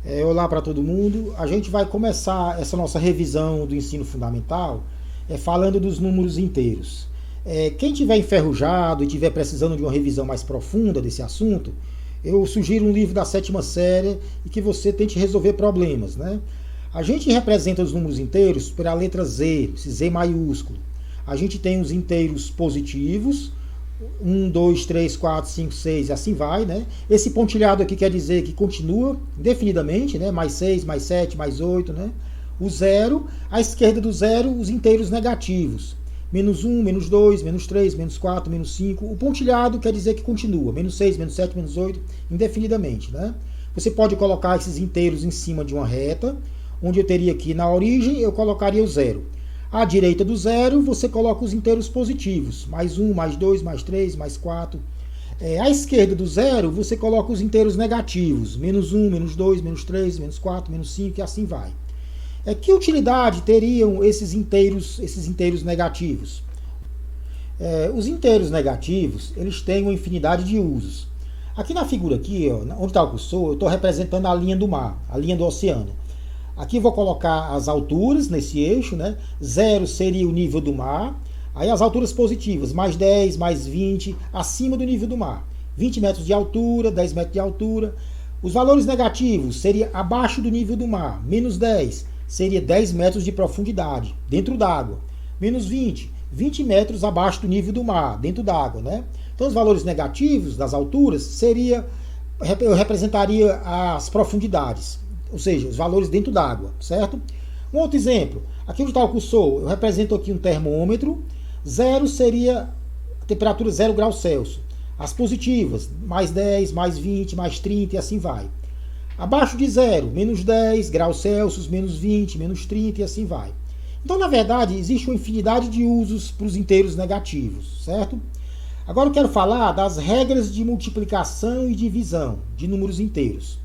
Olá para todo mundo. A gente vai começar essa nossa revisão do ensino fundamental falando dos números inteiros. Quem tiver enferrujado e tiver precisando de uma revisão mais profunda desse assunto, eu sugiro um livro da sétima série e que você tente resolver problemas, né? A gente representa os números inteiros pela letra Z, esse Z maiúsculo. A gente tem os inteiros positivos, 1, 2, 3, 4, 5, 6 e assim vai, né? Esse pontilhado aqui quer dizer que continua indefinidamente, né? Mais 6, mais 7, mais 8, né? O zero, à esquerda do zero, os inteiros negativos. Menos 1, menos 2, menos 3, menos 4, menos 5. O pontilhado quer dizer que continua. Menos 6, menos 7, menos 8, indefinidamente, né? Você pode colocar esses inteiros em cima de uma reta, onde eu teria aqui na origem, eu colocaria o zero. À direita do zero, você coloca os inteiros positivos. Mais 1, mais 2, mais 3, mais 4. À esquerda do zero, você coloca os inteiros negativos. Menos 1, menos 2, menos 3, menos 4, menos 5 e assim vai. Que utilidade teriam esses inteiros negativos? Os inteiros negativos, eles têm uma infinidade de usos. Aqui na figura aqui, ó, onde está o cursor, eu estou representando a linha do mar, a linha do oceano. Aqui eu vou colocar as alturas nesse eixo, né? 0 seria o nível do mar. Aí as alturas positivas, mais 10, mais 20, acima do nível do mar. 20 metros de altura, 10 metros de altura. Os valores negativos seria abaixo do nível do mar. Menos 10 seria 10 metros de profundidade, dentro d'água. Menos 20, 20 metros abaixo do nível do mar, dentro d'água, né? Então os valores negativos das alturas eu representaria as profundidades. Ou seja, os valores dentro d'água, certo? Um outro exemplo, aqui onde está o cursor, eu represento aqui um termômetro, 0 seria a temperatura 0 graus Celsius. As positivas, mais 10, mais 20, mais 30 e assim vai. Abaixo de 0, menos 10 graus Celsius, menos 20, menos 30 e assim vai. Então, na verdade, existe uma infinidade de usos para os inteiros negativos, certo? Agora eu quero falar das regras de multiplicação e divisão de números inteiros.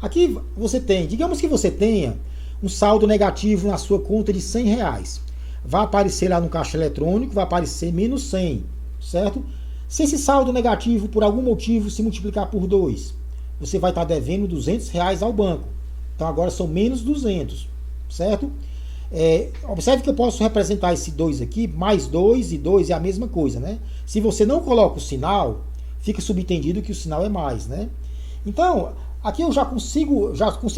Aqui você tem, digamos que você tenha um saldo negativo na sua conta de R$100. Vai aparecer lá no caixa eletrônico, vai aparecer menos 100, certo? Se esse saldo negativo, por algum motivo, se multiplicar por 2, você vai estar devendo R$200 ao banco. Então agora são menos 200, certo? Observe que eu posso representar esse 2 aqui, mais 2 e 2 é a mesma coisa, né? Se você não coloca o sinal, fica subentendido que o sinal é mais, né? Então, aqui eu já consigo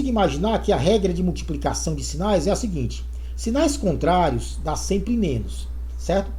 imaginar que a regra de multiplicação de sinais é a seguinte. Sinais contrários dá sempre menos, certo?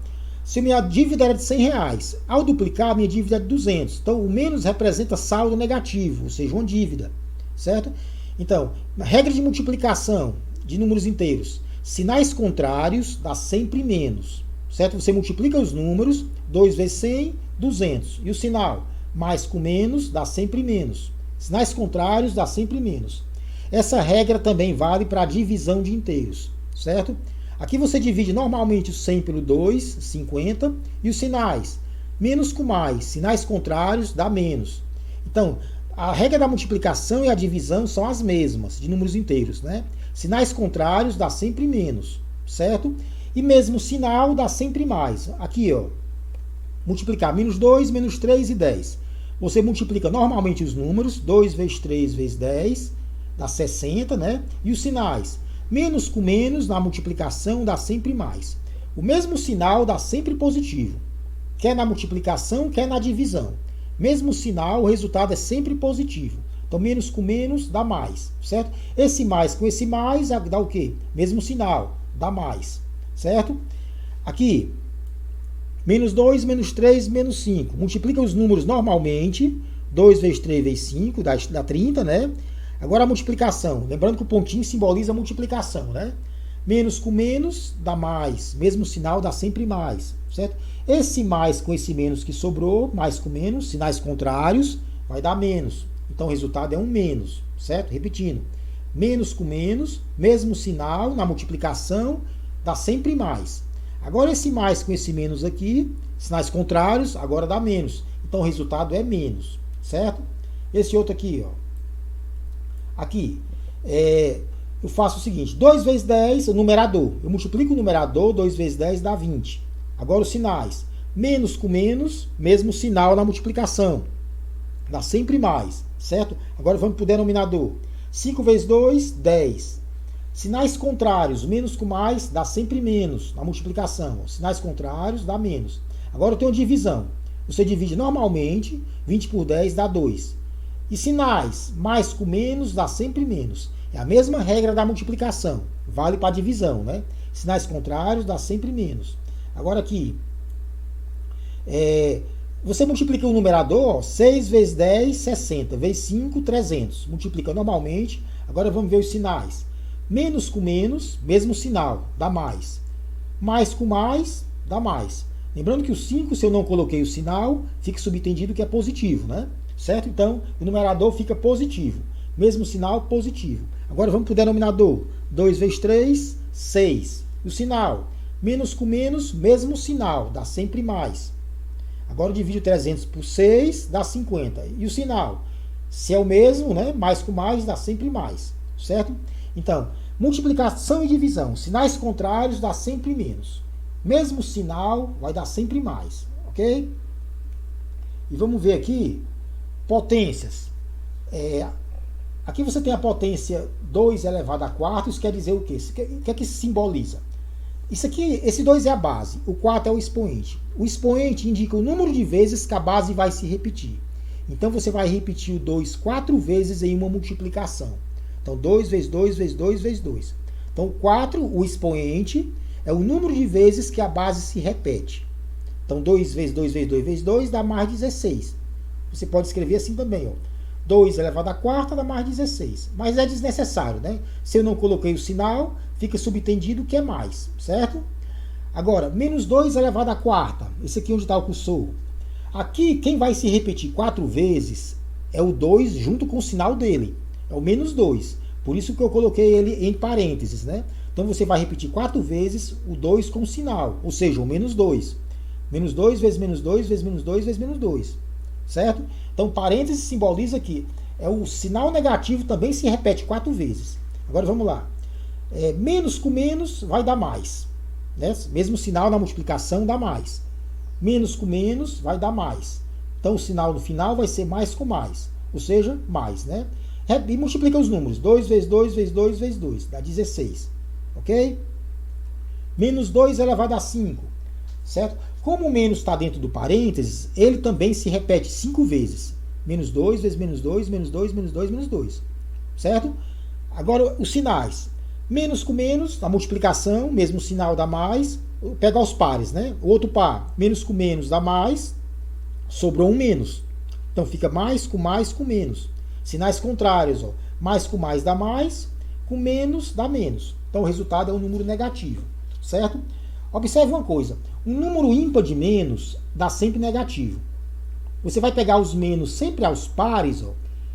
Se minha dívida era de R$100, ao duplicar, minha dívida é de 200. Então, o menos representa saldo negativo, ou seja, uma dívida, certo? Então, na regra de multiplicação de números inteiros, sinais contrários dá sempre menos, certo? Você multiplica os números, 2 vezes 100, 200. E o sinal, mais com menos, dá sempre menos. Sinais contrários dá sempre menos. Essa regra também vale para a divisão de inteiros, certo? Aqui você divide normalmente o 100 pelo 2, 50, e os sinais, menos com mais, sinais contrários dá menos. Então, a regra da multiplicação e a divisão são as mesmas, de números inteiros, né? Sinais contrários dá sempre menos, certo? E mesmo sinal dá sempre mais. Aqui, ó, multiplicar menos 2, menos 3 e 10. Você multiplica normalmente os números, 2 vezes 3 vezes 10, dá 60, né? E os sinais, menos com menos, na multiplicação, dá sempre mais. O mesmo sinal dá sempre positivo, quer na multiplicação, quer na divisão. Mesmo sinal, o resultado é sempre positivo. Então, menos com menos, dá mais, certo? Esse mais com esse mais, dá o quê? Mesmo sinal, dá mais, certo? Aqui, menos 2, menos 3, menos 5. Multiplica os números normalmente. 2 vezes 3 vezes 5 dá 30, né? Agora a multiplicação. Lembrando que o pontinho simboliza a multiplicação, né? Menos com menos dá mais. Mesmo sinal dá sempre mais, certo? Esse mais com esse menos que sobrou, mais com menos, sinais contrários, vai dar menos. Então o resultado é um menos, certo? Repetindo. Menos com menos, mesmo sinal na multiplicação, dá sempre mais. Agora esse mais com esse menos aqui, sinais contrários, agora dá menos. Então o resultado é menos, certo? Esse outro aqui, ó. Aqui, eu faço o seguinte, 2 vezes 10, o numerador. Eu multiplico o numerador, 2 vezes 10 dá 20. Agora os sinais. Menos com menos, mesmo sinal na multiplicação. dá sempre mais, certo? Agora vamos para o denominador. 5 vezes 2, 10. Sinais contrários, menos com mais, dá sempre menos na multiplicação. Sinais contrários, dá menos. Agora eu tenho divisão. Você divide normalmente, 20 por 10 dá 2. E sinais mais com menos, dá sempre menos. É a mesma regra da multiplicação. Vale para a divisão, né? Sinais contrários, dá sempre menos. Agora aqui, você multiplica o numerador, ó, 6 vezes 10, 60. Vezes 5, 300. Multiplica normalmente. Agora vamos ver os sinais. Menos com menos, mesmo sinal, dá mais. Mais com mais, dá mais. Lembrando que o 5, se eu não coloquei o sinal, fica subentendido que é positivo, né? Certo? Então, o numerador fica positivo. Mesmo sinal, positivo. Agora vamos para o denominador. 2 vezes 3, 6. E o sinal? Menos com menos, mesmo sinal, dá sempre mais. Agora eu divido 300 por 6, dá 50. E o sinal? Se é o mesmo, né? Mais com mais, dá sempre mais. Certo? Então, multiplicação e divisão. Sinais contrários dá sempre menos. Mesmo sinal vai dar sempre mais. Ok? E vamos ver aqui potências. Aqui você tem a potência 2 elevado a quarto. Isso quer dizer o quê? O que é que isso simboliza? Isso aqui, esse 2 é a base. O 4 é o expoente. O expoente indica o número de vezes que a base vai se repetir. Então você vai repetir o 2 4 vezes em uma multiplicação. Então, 2 vezes 2 vezes 2 vezes 2. Então, 4, o expoente, é o número de vezes que a base se repete. Então, 2 vezes 2 vezes 2 vezes 2 dá mais 16. Você pode escrever assim também, ó. 2 elevado a quarta dá mais 16. Mas é desnecessário, né? Se eu não coloquei o sinal, fica subentendido que é mais, certo? Agora, menos 2 elevado a quarta. Esse aqui é onde está o cursor. Aqui, quem vai se repetir 4 vezes é o 2 junto com o sinal dele. É o menos 2. Por isso que eu coloquei ele em parênteses, né? Então você vai repetir 4 vezes o 2 com sinal, ou seja, o menos 2. Menos 2 vezes menos 2 vezes menos 2 vezes menos 2. Certo? Então parênteses simboliza que o sinal negativo também se repete 4 vezes. Agora vamos lá. Menos com menos vai dar mais. Né? Mesmo sinal na multiplicação dá mais. Menos com menos vai dar mais. Então o sinal no final vai ser mais com mais. Ou seja, mais, né? E multiplica os números. 2 vezes 2 vezes 2 vezes 2. Dá 16. Ok? Menos 2 elevado a 5. Certo? Como o menos está dentro do parênteses, ele também se repete 5 vezes. Menos 2 vezes menos 2, menos 2, menos 2, menos 2. Certo? Agora, os sinais. Menos com menos, a multiplicação, mesmo sinal dá mais. Pegar os pares, né? O outro par, menos com menos dá mais. Sobrou um menos. Então, fica mais com menos. Sinais contrários, ó. Mais com mais dá mais, com menos dá menos. Então o resultado é um número negativo, certo? Observe uma coisa, um número ímpar de menos dá sempre negativo. Você vai pegar os menos sempre aos pares, ó,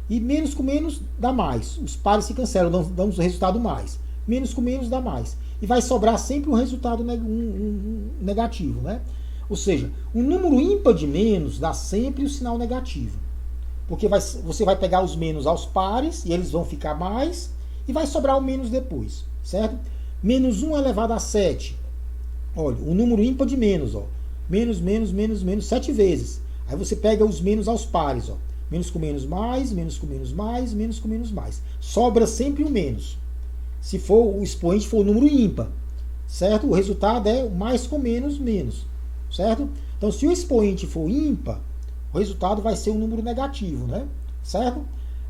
e menos com menos dá mais. Os pares se cancelam, dão o resultado mais. Menos com menos dá mais. E vai sobrar sempre um resultado negativo, né? Ou seja, um número ímpar de menos dá sempre o sinal negativo. Porque você vai pegar os menos aos pares, e eles vão ficar mais, e vai sobrar o menos depois, certo? Menos 1 elevado a 7. Olha, o número ímpar de menos, ó. Menos, menos, menos, menos, 7 vezes. Aí você pega os menos aos pares, ó. Menos com menos mais, menos com menos mais, menos com menos mais. Sobra sempre o menos. Se for o expoente for o número ímpar, certo? O resultado é mais com menos, menos, certo? Então, se o expoente for ímpar, o resultado vai ser um número negativo, né? Certo?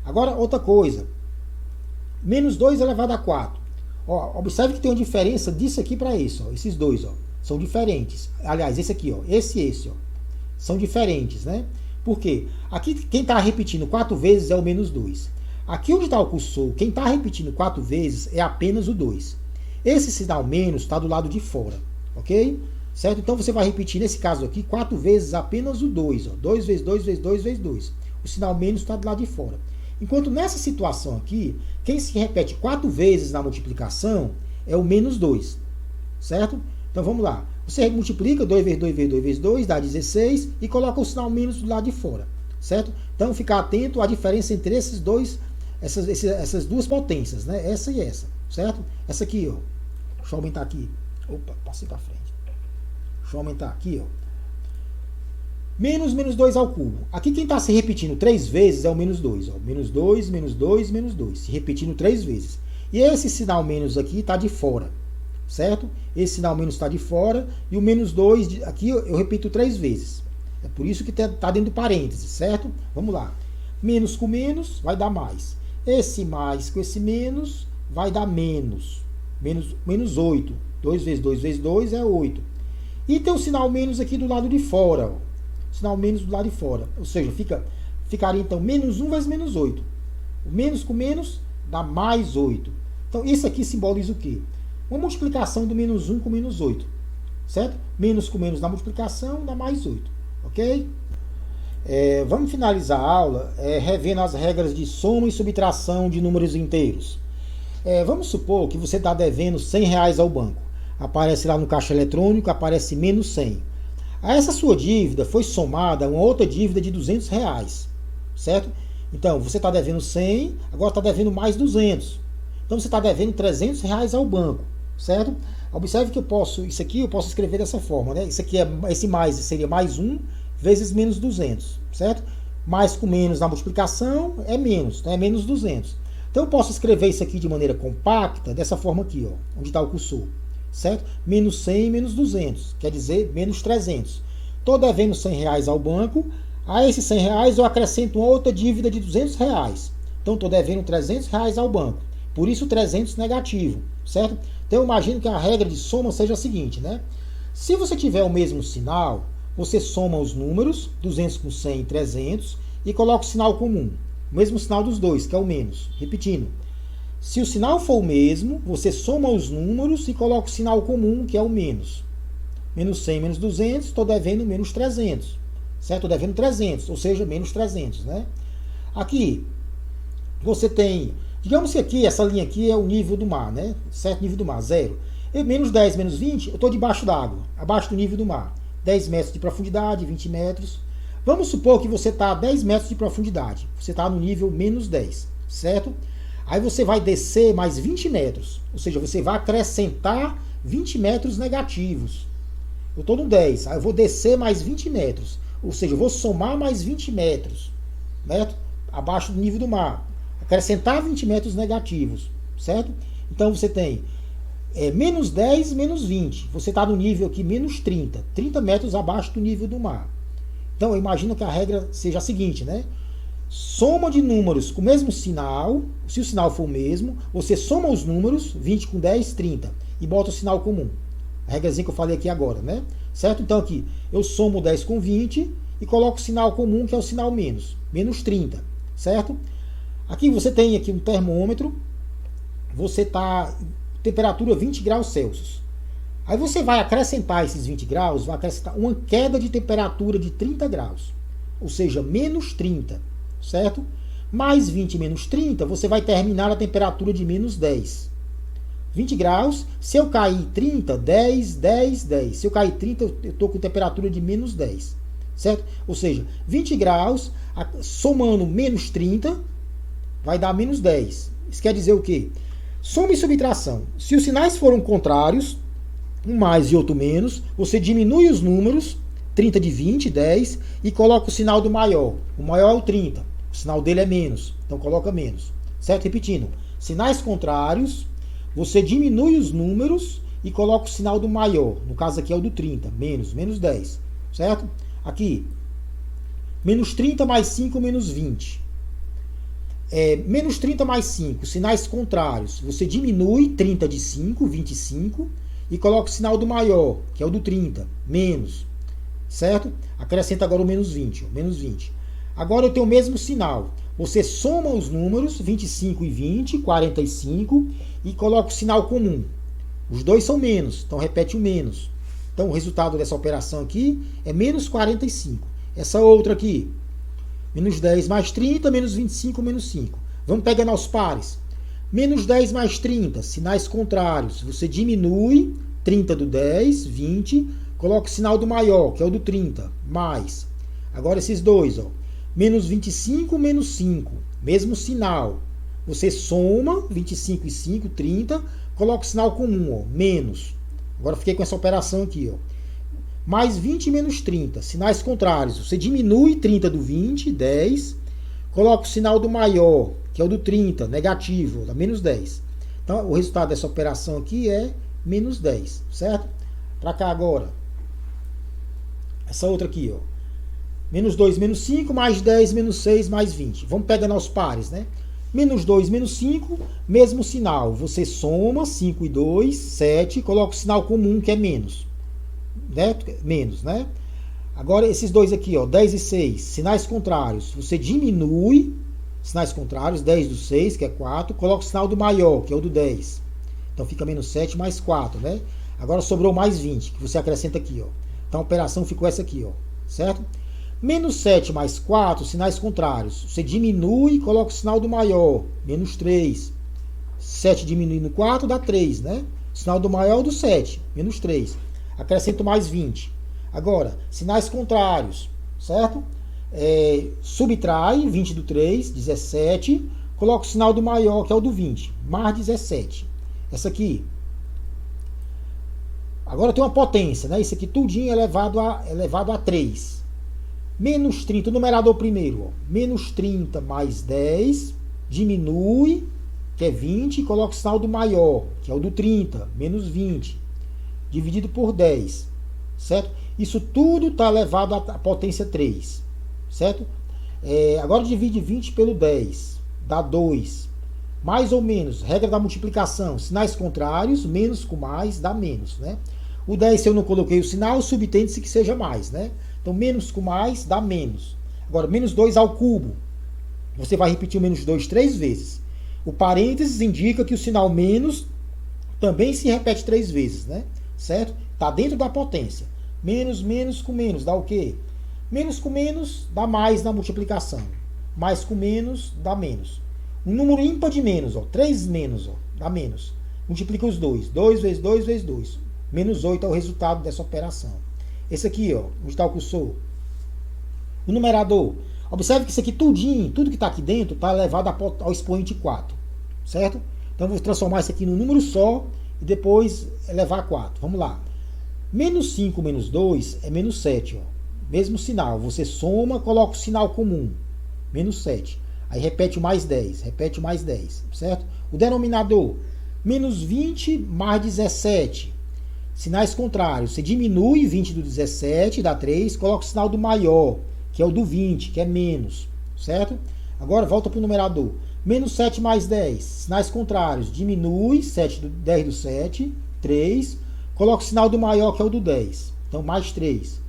Agora, outra coisa. Menos 2 elevado a 4. Ó, observe que tem uma diferença disso aqui para isso. Ó. Esses dois, ó, são diferentes. Aliás, esse aqui, ó, esse, ó, são diferentes, né? Por quê? Aqui, quem está repetindo 4 vezes é o menos 2. Aqui onde está o cursor, quem está repetindo 4 vezes é apenas o 2. Esse sinal menos está do lado de fora, ok? Certo? Então você vai repetir, nesse caso aqui, 4 vezes apenas o 2. Ó. 2 vezes 2 vezes 2 vezes 2. O sinal menos está do lado de fora. Enquanto nessa situação aqui, quem se repete 4 vezes na multiplicação é o menos 2. Certo? Então vamos lá. Você multiplica 2 vezes 2 vezes 2 vezes 2, dá 16, e coloca o sinal menos do lado de fora. Certo? Então ficar atento à diferença entre esses dois, essas duas potências, né? Essa e essa. Certo? Essa aqui, ó. Deixa eu aumentar aqui. Opa, passei para frente. Deixa eu aumentar aqui, ó. Menos menos 2 ao cubo. Aqui quem está se repetindo 3 vezes é o menos 2. Ó. Menos 2, menos 2, menos 2. Se repetindo 3 vezes. E esse sinal menos aqui está de fora. Certo? Esse sinal menos está de fora. E o menos 2 aqui eu repito 3 vezes. É por isso que está dentro do parênteses. Certo? Vamos lá. Menos com menos vai dar mais. Esse mais com esse menos vai dar menos. Menos 8. 2 vezes 2 vezes 2 é 8. E tem o sinal menos aqui do lado de fora. Ó. Sinal menos do lado de fora. Ou seja, ficaria então menos 1 vezes menos 8. O menos com menos dá mais 8. Então isso aqui simboliza o quê? Uma multiplicação do menos 1 com menos 8. Certo? Menos com menos dá multiplicação, dá mais 8. Ok? Vamos finalizar a aula revendo as regras de soma e subtração de números inteiros. Vamos supor que você está devendo R$100 ao banco. Aparece lá no caixa eletrônico, aparece menos 100. A essa sua dívida foi somada uma outra dívida de R$200, certo? Então, você está devendo 100, agora está devendo mais 200. Então, você está devendo R$300 ao banco, certo? Observe que isso aqui eu posso escrever dessa forma, né? Esse mais seria mais 1 vezes menos 200, certo? Mais com menos na multiplicação é menos, então é menos 200. Então, eu posso escrever isso aqui de maneira compacta, dessa forma aqui, ó, onde está o cursor. Certo? Menos 100 menos 200, quer dizer, menos 300. Estou devendo R$100 ao banco, a esses R$100 eu acrescento uma outra dívida de R$200. Então, estou devendo R$300 ao banco, por isso 300 negativo, certo? Então, eu imagino que a regra de soma seja a seguinte, né? Se você tiver o mesmo sinal, você soma os números, 200 com 100, 300, e coloca o sinal comum, o mesmo sinal dos dois, que é o menos. Repetindo. Se o sinal for o mesmo, você soma os números e coloca o sinal comum, que é o menos. Menos 100 menos 200, estou devendo menos 300. Certo? Estou devendo 300, ou seja, menos 300. Né? Aqui, você tem... Digamos que aqui, essa linha aqui é o nível do mar, né? Certo? Nível do mar, 0. E menos 10, menos 20, eu estou debaixo d'água, abaixo do nível do mar. 10 metros de profundidade, 20 metros. Vamos supor que você está a 10 metros de profundidade. Você está no nível menos 10, certo? Aí você vai descer mais 20 metros, ou seja, você vai acrescentar 20 metros negativos. Eu estou no 10, aí eu vou descer mais 20 metros, ou seja, eu vou somar mais 20 metros, certo? Abaixo do nível do mar. Acrescentar 20 metros negativos, certo? Então você tem menos 10, menos 20. Você está no nível aqui menos 30, 30 metros abaixo do nível do mar. Então eu imagino que a regra seja a seguinte, né? Soma de números com o mesmo sinal, se o sinal for o mesmo, você soma os números, 20 com 10, 30, e bota o sinal comum. A regrazinha que eu falei aqui agora, né? Certo? Então aqui, eu somo 10 com 20 e coloco o sinal comum, que é o sinal menos, menos 30, certo? Aqui você tem aqui um termômetro, você está temperatura 20 graus Celsius. Aí você vai acrescentar esses 20 graus, vai acrescentar uma queda de temperatura de 30 graus, ou seja, menos 30. Certo? Mais 20 menos 30, você vai terminar a temperatura de menos 10. 20 graus, se eu cair 30, 10, 10, 10. Se eu cair 30, eu estou com temperatura de menos 10. Certo? Ou seja, 20 graus, somando menos 30, vai dar menos 10. Isso quer dizer o quê? Soma e subtração. Se os sinais foram contrários, um mais e outro menos, você diminui os números, 30 de 20, 10, e coloca o sinal do maior. O maior é o 30. O sinal dele é menos. Então coloca menos. Certo? Repetindo. Sinais contrários, você diminui os números e coloca o sinal do maior. No caso aqui é o do 30. Menos, menos 10. Certo? Aqui. Menos 30 mais 5, menos 20. Menos 30 mais 5. Sinais contrários. Você diminui 30 de 5, 25, e coloca o sinal do maior, que é o do 30. Menos. Certo? Acrescenta agora o menos 20. Menos 20. Agora eu tenho o mesmo sinal. Você soma os números, 25 e 20, 45, e coloca o sinal comum. Os dois são menos, então repete o menos. Então o resultado dessa operação aqui é menos 45. Essa outra aqui, menos 10 mais 30, menos 25, menos 5. Vamos pegando aos pares. Menos 10 mais 30, sinais contrários. Você diminui 30 do 10, 20, coloca o sinal do maior, que é o do 30, mais. Agora esses dois, ó. Menos 25, menos 5, mesmo sinal. Você soma 25 e 5, 30, coloca o sinal comum, ó, menos. Agora fiquei com essa operação aqui, ó. mais 20 menos 30. Sinais contrários. Você diminui 30 do 20, 10. Coloca o sinal do maior, que é o do 30, negativo, dá menos 10. Então, o resultado dessa operação aqui é menos 10, certo? Para cá agora. Essa outra aqui, ó. Menos 2, menos 5, mais 10, menos 6, mais 20. Vamos pegando aos pares, né? Menos 2, menos 5, mesmo sinal. Você soma 5 e 2, 7, coloca o sinal comum, que é menos. Né? Menos, né? Agora, esses dois aqui, ó, 10 e 6, sinais contrários. Você diminui, sinais contrários, 10 do 6, que é 4, coloca o sinal do maior, que é o do 10. Então fica menos 7 mais 4, né? Agora sobrou mais 20, que você acrescenta aqui, ó. Então a operação ficou essa aqui, ó, certo? Menos 7 mais 4, sinais contrários. Você diminui e coloca o sinal do maior, menos 3. 7 diminuindo 4 dá 3, né? O sinal do maior é o do 7, menos 3. Acrescento mais 20. Agora, sinais contrários, certo? Subtrai 20 do 3, 17. Coloca o sinal do maior, que é o do 20, mais 17. Essa aqui. Agora tem uma potência, né? Isso aqui tudinho é elevado a 3. Menos 30, o numerador primeiro, ó. Menos 30 mais 10, diminui, que é 20, e coloca o sinal do maior, que é o do 30, menos 20, dividido por 10, certo? Isso tudo está elevado à potência 3, certo? Agora divide 20 pelo 10, dá 2. Mais ou menos, regra da multiplicação, sinais contrários, menos com mais, dá menos, né? O 10, se eu não coloquei o sinal, subtende-se que seja mais, né? Então, menos com mais dá menos. Agora, menos 2 ao cubo. Você vai repetir o menos 2 3 vezes. O parênteses indica que o sinal menos também se repete 3 vezes, né? Certo? Está dentro da potência. Menos, menos com menos dá o quê? Menos com menos dá mais na multiplicação. Mais com menos dá menos. Um número ímpar de menos, ó, 3 menos, ó, dá menos. Multiplica os dois. 2 vezes 2 vezes 2. Menos 8 é o resultado dessa operação. Esse aqui, ó, onde está o cursor. O numerador. Observe que isso aqui tudinho, tudo que está aqui dentro, está elevado ao expoente 4. Certo? Então, eu vou transformar isso aqui num número só e depois elevar a 4. Vamos lá. Menos 5 menos 2 é menos 7. Ó. Mesmo sinal. Você soma, coloca o sinal comum. Menos 7. Aí repete o mais 10. Repete o mais 10. Certo? O denominador. Menos 20 mais 17. Sinais contrários. Você diminui 20 do 17, dá 3, coloca o sinal do maior, que é o do 20, que é menos. Certo? Agora volta para o numerador. Menos 7 mais 10. Sinais contrários. Diminui 7 do 10 do 7, 3. Coloca o sinal do maior, que é o do 10. Então, mais 3.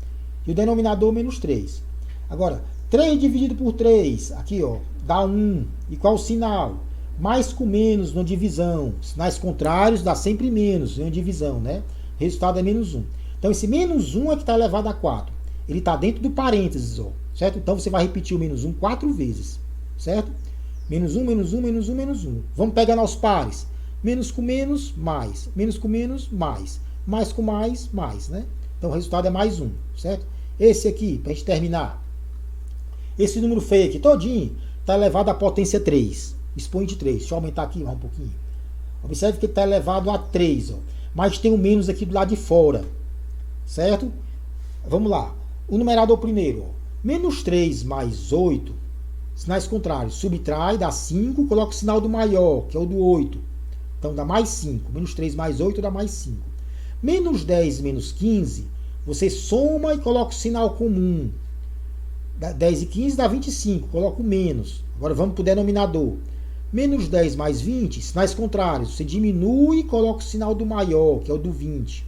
E o denominador, menos 3. Agora, 3 dividido por 3, aqui, ó, dá 1. E qual o sinal? Mais com menos na divisão. Sinais contrários dá sempre menos em divisão, né? Resultado é menos 1. Então, esse menos 1 é que está elevado a 4. Ele está dentro do parênteses, ó, certo? Então, você vai repetir o menos 1 4 vezes, certo? Menos 1, menos 1, menos 1, menos 1. Vamos pegar aos pares. Menos com menos, mais. Menos com menos, mais. Mais com mais, mais, né? Então, o resultado é mais 1, certo? Esse aqui, para a gente terminar. Esse número feio aqui, todinho, está elevado à potência 3. Expoente 3. Deixa eu aumentar aqui mais um pouquinho. Observe que está elevado a 3, ó. Mas tem um menos aqui do lado de fora, certo? Vamos lá. O numerador primeiro, ó. Menos 3 mais 8, sinais contrários. Subtrai, dá 5, coloca o sinal do maior, que é o do 8. Então dá mais 5. Menos 3 mais 8 dá mais 5. Menos 10 menos 15, você soma e coloca o sinal comum. 10 e 15 dá 25, coloca o menos. Agora vamos para o denominador. Menos 10 mais 20, sinais contrários. Você diminui e coloca o sinal do maior, que é o do 20.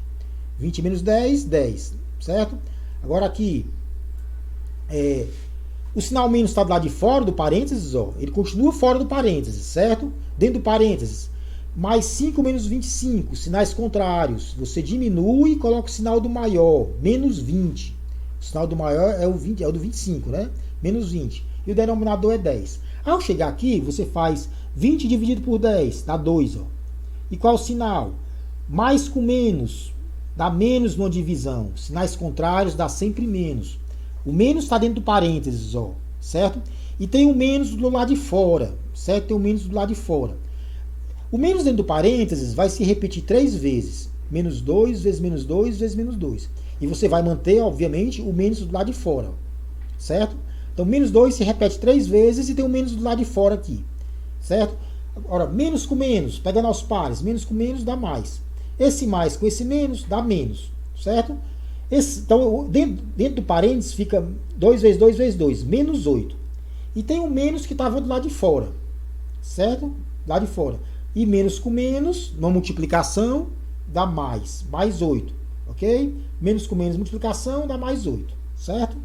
20 menos 10, 10. Certo? Agora aqui, o sinal menos está do lado de fora do parênteses, ó. Ele continua fora do parênteses, certo? Dentro do parênteses. Mais 5 menos 25, sinais contrários. Você diminui e coloca o sinal do maior, menos 20. O sinal do maior é o 20, é o do 25, né? Menos 20. E o denominador é 10. Ao chegar aqui, você faz 20 dividido por 10, dá 2. Ó. E qual o sinal? Mais com menos, dá menos numa divisão. Sinais contrários dá sempre menos. O menos está dentro do parênteses, ó, certo? E tem o menos do lado de fora, certo? Tem o menos do lado de fora. O menos dentro do parênteses vai se repetir 3 vezes. Menos 2 vezes menos 2 vezes menos 2. E você vai manter, obviamente, o menos do lado de fora, certo? Então, menos 2 se repete 3 vezes e tem o menos do lado de fora aqui, certo? Agora, menos com menos, pegando aos pares, menos com menos dá mais. Esse mais com esse menos dá menos, certo? Então, dentro do parênteses fica 2 vezes 2 vezes 2, menos 8. E tem o menos que estava do lado de fora, certo? Lá de fora. E menos com menos, uma multiplicação, dá mais 8, ok? Menos com menos multiplicação dá mais 8, certo?